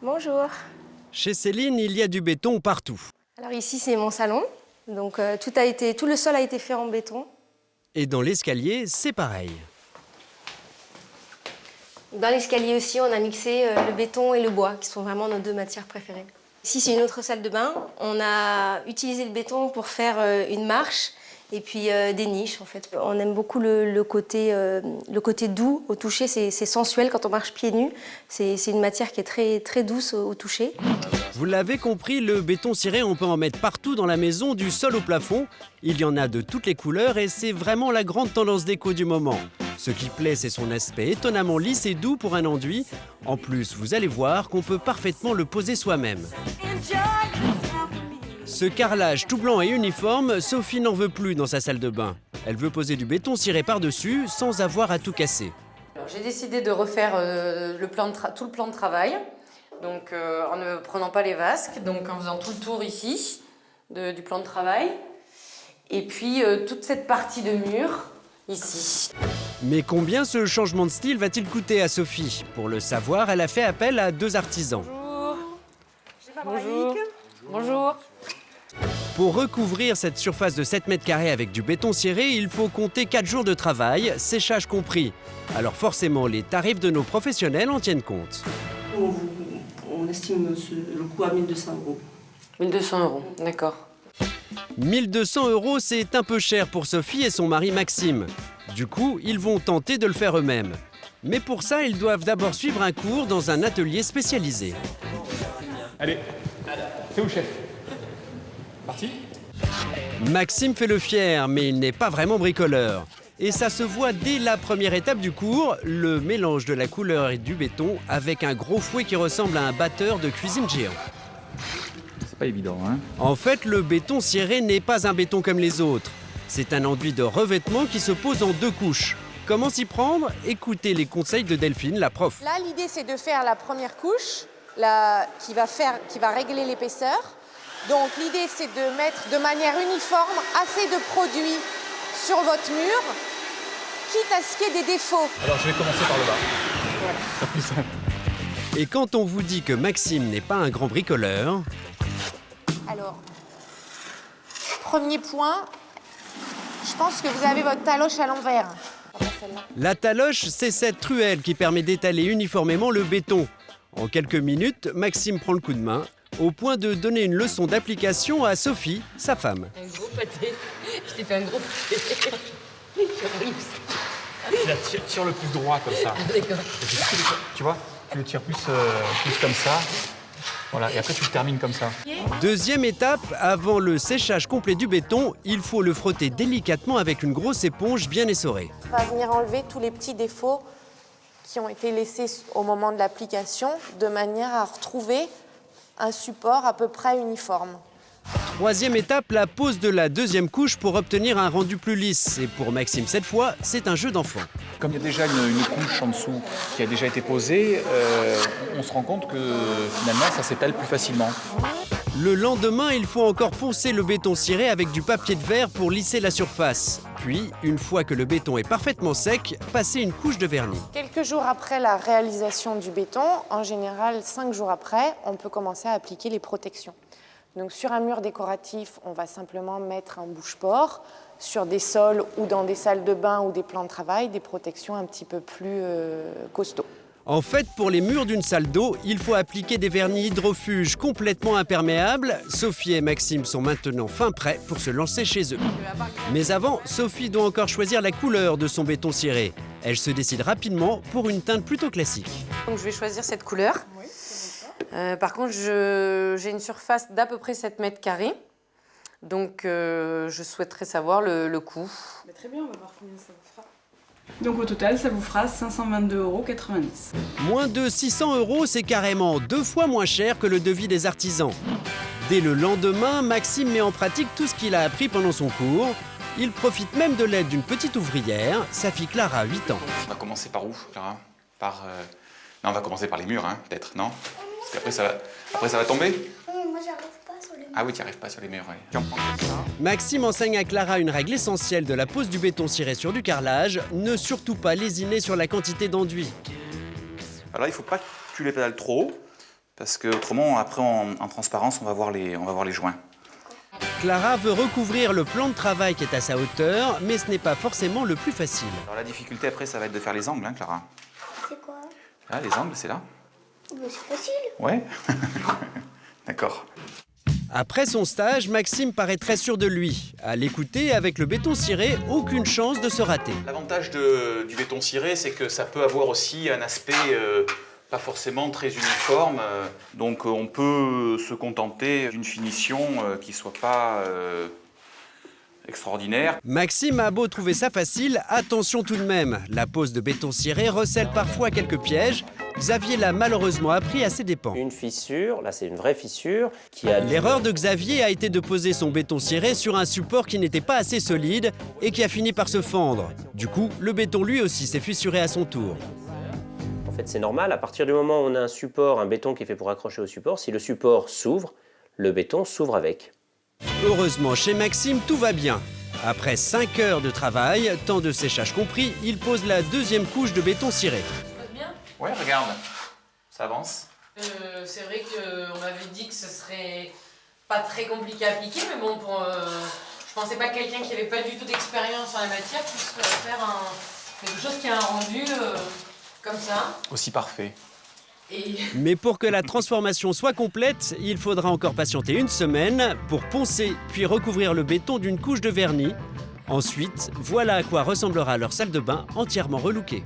Bonjour. Chez Céline, il y a du béton partout. Alors ici, c'est mon salon. Donc tout le sol a été fait en béton. Et dans l'escalier, c'est pareil. Dans l'escalier aussi, on a mixé le béton et le bois, qui sont vraiment nos deux matières préférées. Ici, c'est une autre salle de bain. On a utilisé le béton pour faire une marche et puis des niches, en fait. On aime beaucoup le côté doux au toucher. C'est sensuel quand on marche pieds nus. C'est une matière qui est très, très douce au toucher. Vous l'avez compris, le béton ciré, on peut en mettre partout dans la maison, du sol au plafond. Il y en a de toutes les couleurs et c'est vraiment la grande tendance déco du moment. Ce qui plaît, c'est son aspect étonnamment lisse et doux pour un enduit. En plus, vous allez voir qu'on peut parfaitement le poser soi-même. Ce carrelage tout blanc et uniforme, Sophie n'en veut plus dans sa salle de bain. Elle veut poser du béton ciré par-dessus sans avoir à tout casser. J'ai décidé de refaire tout le plan de travail, donc en ne prenant pas les vasques, donc en faisant tout le tour ici du plan de travail, et puis toute cette partie de mur ici. Mais combien ce changement de style va-t-il coûter à Sophie? Pour le savoir, elle a fait appel à 2 artisans. Bonjour. Bonjour. Pour recouvrir cette surface de 7 mètres carrés avec du béton ciré, il faut compter 4 jours de travail, séchage compris. Alors forcément, les tarifs de nos professionnels en tiennent compte. On estime le coût à 1 200 €. 1 200 €, d'accord. 1 200 €, c'est un peu cher pour Sophie et son mari Maxime. Du coup, ils vont tenter de le faire eux-mêmes. Mais pour ça, ils doivent d'abord suivre un cours dans un atelier spécialisé. Allez, c'est où, chef? Parti? Maxime fait le fier, mais il n'est pas vraiment bricoleur. Et ça se voit dès la première étape du cours, le mélange de la couleur et du béton avec un gros fouet qui ressemble à un batteur de cuisine géant. C'est pas évident, hein? En fait, le béton ciré n'est pas un béton comme les autres. C'est un enduit de revêtement qui se pose en 2 couches. Comment s'y prendre? Écoutez les conseils de Delphine, la prof. Là, l'idée, c'est de faire la première couche qui va régler l'épaisseur. Donc, l'idée, c'est de mettre de manière uniforme assez de produit sur votre mur, quitte à ce qu'il y ait des défauts. Alors, je vais commencer par le bas. C'est plus simple. Et quand on vous dit que Maxime n'est pas un grand bricoleur... Alors, premier point, je pense que vous avez votre taloche à l'envers. La taloche, c'est cette truelle qui permet d'étaler uniformément le béton. En quelques minutes, Maxime prend le coup de main, au point de donner une leçon d'application à Sophie, sa femme. Un gros pâté. Je t'ai fait un gros pâté. Tire le plus droit comme ça. D'accord. Tu vois, tu le tires plus comme ça. Voilà, et après tu le termines comme ça. Deuxième étape, avant le séchage complet du béton, il faut le frotter délicatement avec une grosse éponge bien essorée. On va venir enlever tous les petits défauts qui ont été laissés au moment de l'application, de manière à retrouver un support à peu près uniforme. Troisième étape, la pose de la deuxième couche pour obtenir un rendu plus lisse. Et pour Maxime, cette fois, c'est un jeu d'enfant. Comme il y a déjà une couche en dessous qui a déjà été posée, on se rend compte que finalement ça s'étale plus facilement. Le lendemain, il faut encore poncer le béton ciré avec du papier de verre pour lisser la surface. Puis, une fois que le béton est parfaitement sec, passer une couche de vernis. Quelques jours après la réalisation du béton, en général 5 jours après, on peut commencer à appliquer les protections. Donc sur un mur décoratif, on va simplement mettre un bouche-port. Sur des sols ou dans des salles de bain ou des plans de travail, des protections un petit peu plus costauds. En fait, pour les murs d'une salle d'eau, il faut appliquer des vernis hydrofuges complètement imperméables. Sophie et Maxime sont maintenant fin prêts pour se lancer chez eux. Mais avant, Sophie doit encore choisir la couleur de son béton ciré. Elle se décide rapidement pour une teinte plutôt classique. Donc je vais choisir cette couleur. Par contre, j'ai une surface d'à peu près 7 mètres carrés. Donc je souhaiterais savoir le coût. Mais très bien, on va voir combien ça vous fera. Donc au total, ça vous fera 522,90 €. Moins de 600 €, c'est carrément 2 fois moins cher que le devis des artisans. Dès le lendemain, Maxime met en pratique tout ce qu'il a appris pendant son cours. Il profite même de l'aide d'une petite ouvrière, sa fille Clara, 8 ans. On va commencer par où, Clara? Non, on va commencer par les murs, hein, peut-être, non? Parce qu'après, ça va tomber? Moi, j'arrive pas sur les murs. Ah oui, tu n'y arrives pas sur les murs, ouais. Tu en prends comme ça. Maxime enseigne à Clara une règle essentielle de la pose du béton ciré sur du carrelage, ne surtout pas lésiner sur la quantité d'enduit. Alors là, il ne faut pas que tu les pédales trop haut, Parce que autrement, après, en transparence, on va voir les joints. Clara veut recouvrir le plan de travail qui est à sa hauteur, mais ce n'est pas forcément le plus facile. Alors la difficulté après, ça va être de faire les angles, hein, Clara. C'est quoi? Là, les angles, c'est là. Mais c'est facile. Ouais. D'accord. Après son stage, Maxime paraît très sûr de lui. À l'écouter, avec le béton ciré, aucune chance de se rater. L'avantage du béton ciré, c'est que ça peut avoir aussi un aspect pas forcément très uniforme. Donc on peut se contenter d'une finition qui ne soit pas extraordinaire. Maxime a beau trouver ça facile, attention tout de même. La pose de béton ciré recèle parfois quelques pièges. Xavier l'a malheureusement appris à ses dépens. Une fissure, là c'est une vraie fissure qui a... L'erreur de Xavier a été de poser son béton ciré sur un support qui n'était pas assez solide et qui a fini par se fendre. Du coup, le béton lui aussi s'est fissuré à son tour. En fait c'est normal, à partir du moment où on a un support, un béton qui est fait pour accrocher au support, si le support s'ouvre, le béton s'ouvre avec. Heureusement, chez Maxime, tout va bien. Après 5 heures de travail, temps de séchage compris, il pose la deuxième couche de béton ciré. Ouais, regarde, ça avance. C'est vrai qu'on m'avait dit que ce serait pas très compliqué à appliquer, mais bon, je pensais pas que quelqu'un qui avait pas du tout d'expérience en la matière puisse faire quelque chose qui a un rendu comme ça. Aussi parfait. Mais pour que la transformation soit complète, il faudra encore patienter 1 semaine pour poncer puis recouvrir le béton d'une couche de vernis. Ensuite, voilà à quoi ressemblera leur salle de bain entièrement relookée.